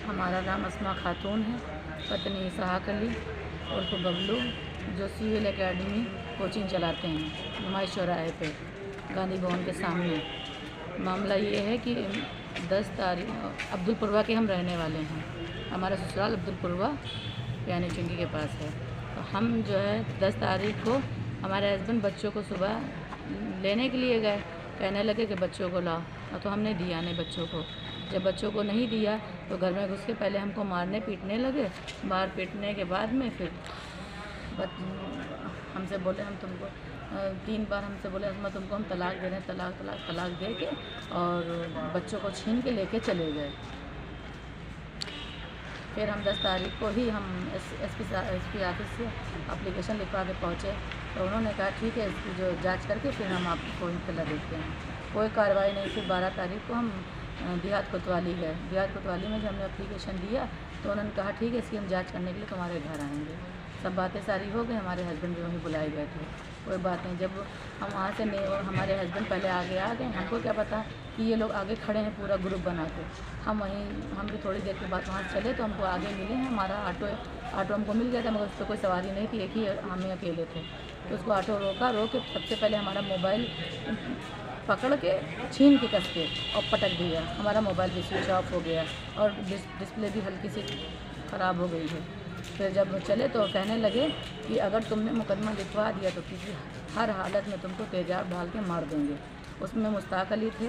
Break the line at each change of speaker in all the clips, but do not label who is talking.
हमारा नाम अस्मा खातून है, पत्नी इसहाक अली उर्फ बबलू, जो सिविल एकेडमी कोचिंग चलाते हैं नुमाइश चौराहे पे गांधी भवन के सामने। मामला ये है कि 10 तारीख अब्दुलपुरवा के हम रहने वाले हैं। हमारा ससुराल अब्दुलपुरवा यानी चुंगी के पास है। तो हम जो है 10 तारीख को हमारे हस्बैंड बच्चों को सुबह लेने के लिए गए, कहने लगे कि बच्चों को लाओ, तो हमने दिया नहीं बच्चों को। जब बच्चों को नहीं दिया तो घर में घुस के पहले हमको मारने पीटने लगे। मार पीटने के बाद में फिर हमसे बोले, हम तुमको 3 बार हमसे बोले अस्मा तुमको हम तलाक दे रहे हैं, तलाक दे के और बच्चों को छीन के लेके चले गए। फिर हम 10 तारीख को ही हम एसपी ऑफिस से एप्लीकेशन लिखवा के पहुँचे। तो उन्होंने कहा ठीक है, इसकी जो जांच करके फिर हम आपको इत्तला देते हैं। कोई कार्रवाई नहीं। फिर 12 तारीख को हम देहात कोतवाली गए। देहात कोतवाली में जब हमने एप्लीकेशन दिया तो उन्होंने कहा ठीक है, इसकी हम जांच करने के लिए तुम्हारे घर आएंगे। सब बातें सारी हो गई। हमारे हस्बैंड भी वहीं बुलाए गए थे। कोई बात नहीं। जब हम वहाँ से हमारे हस्बैंड पहले आगे आ गए, हमको क्या पता कि ये लोग आगे खड़े हैं पूरा ग्रुप बना के। हम भी थोड़ी देर के बाद वहाँ से चले तो हमको आगे मिले हैं। हमारा ऑटो हमको मिल गया था, मगर उस पर कोई सवारी नहीं थी, एक ही हम ही अकेले थे। तो उसको ऑटो रोक के सबसे पहले हमारा मोबाइल पकड़ के छीन के कस के और पटक दिया। हमारा मोबाइल भी स्विच ऑफ हो गया और डिस्प्ले भी हल्की सी ख़राब हो गई है। फिर जब चले तो कहने लगे कि अगर तुमने मुकदमा लिखवा दिया तो किसी हर हालत में तुमको तेजाब डाल के मार देंगे। उसमें मुश्ताक अली थे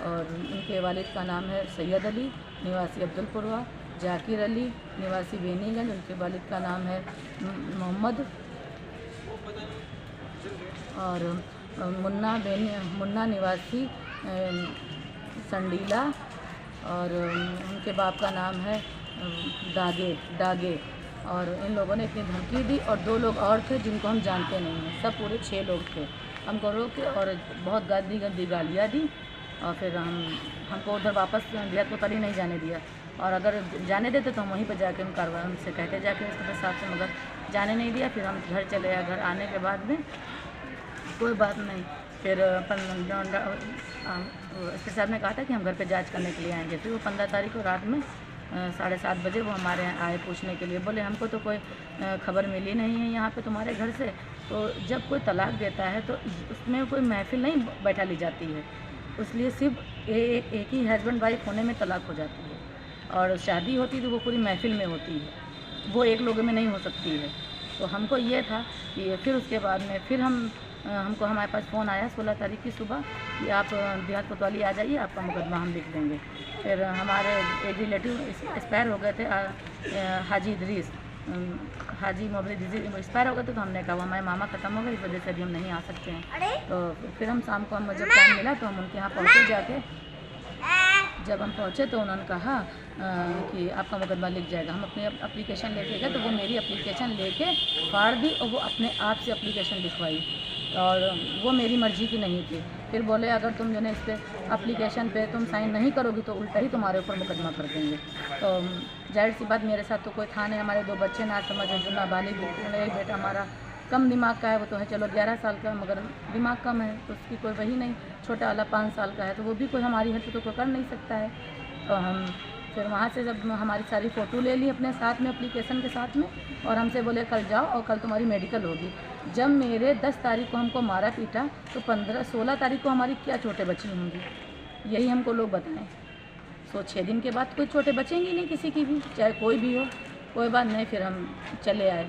और उनके वालिद का नाम है सैयद अली निवासी अब्दुलपुरवा, जाकिर अली निवासी बेनीगंज, उनके वालिद का नाम है मोहम्मद, और मुन्ना निवासी संडीला, और उनके बाप का नाम है डागे। और इन लोगों ने इतनी धमकी दी और 2 लोग और थे जिनको हम जानते नहीं हैं। सब पूरे 6 लोग थे। हमको रोक के और बहुत गंदी गालियाँ दी। और फिर हमको उधर वापस देहात कोतवाली नहीं जाने दिया, और अगर जाने देते तो हम वहीं पर जाके हम कार्रवाई उनसे कहते जाके उसके साथ से, मगर जाने नहीं दिया। फिर हम घर चले आए। घर आने के बाद में कोई बात नहीं। फिर एसपी साहब ने कहा था कि हम घर पे जांच करने के लिए आएंगे। फिर वो 15 तारीख को रात में 7:30 बजे वो हमारे यहाँ आए पूछने के लिए। बोले हमको तो कोई खबर मिली नहीं है यहाँ पे तुम्हारे घर से। तो जब कोई तलाक देता है तो उसमें कोई महफिल नहीं बैठा ली जाती है, इसलिए सिर्फ एक ही हस्बैंड वाइफ होने में तलाक हो जाती है, और शादी होती है तो वो पूरी महफिल में होती है, वो एक लोगों में नहीं हो सकती है। तो हमको ये था कि फिर उसके बाद में फिर हमको हमारे पास फ़ोन आया 16 तारीख की सुबह कि आप देहात कोतवाली आ जाइए, आपका मुकदमा हम लिख देंगे। फिर हमारे एक रिलेटिव एक्सपायर हो गए थे, हाजी इदरीस, हाजी मोहम्मद इदरीस एक्सपायर हो गए थे। तो हमने कहा हमारे मामा ख़त्म हो गए, इस वजह से अभी हम नहीं आ सकते हैं। तो फिर हम शाम को जब टाइम मिला तो हम उनके यहाँ पहुँचे। जाके जब हम पहुँचे तो उन्होंने कहा कि आपका मुकदमा लिख जाएगा। हम अपनी एप्लीकेशन लेके गए तो वो मेरी एप्लीकेशन लेके फाड़ दी और वो अपने आप से एप्लीकेशन लिखवाई, और वो मेरी मर्ज़ी की नहीं थी। फिर बोले अगर तुम जो है इस पर एप्लीकेशन पे तुम साइन नहीं करोगी तो उल्टा ही तुम्हारे ऊपर मुकदमा कर देंगे। तो जाहिर सी बात मेरे साथ तो कोई था नहीं। हमारे 2 बच्चे ना समझे, जो नाबालिग बिल्कुल। एक बेटा हमारा कम दिमाग का है, वो तो है चलो 11 साल का, मगर दिमाग कम है तो उसकी कोई वही नहीं। छोटा वाला 5 साल का है, तो वो भी कोई हमारी हेल्प तो कोई कर नहीं सकता है। तो हम फिर वहाँ से जब हमारी सारी फ़ोटो ले ली अपने साथ में एप्लीकेशन के साथ में, और हमसे बोले कल जाओ और कल तुम्हारी मेडिकल होगी। जब मेरे 10 तारीख को हमको मारा पीटा तो 16 तारीख को हमारी क्या चोटें बची होंगी, यही हमको लोग बताएं। 6 दिन के बाद कोई चोटें बचेंगी नहीं किसी की भी, चाहे कोई भी हो। कोई बात नहीं। फिर हम चले आए।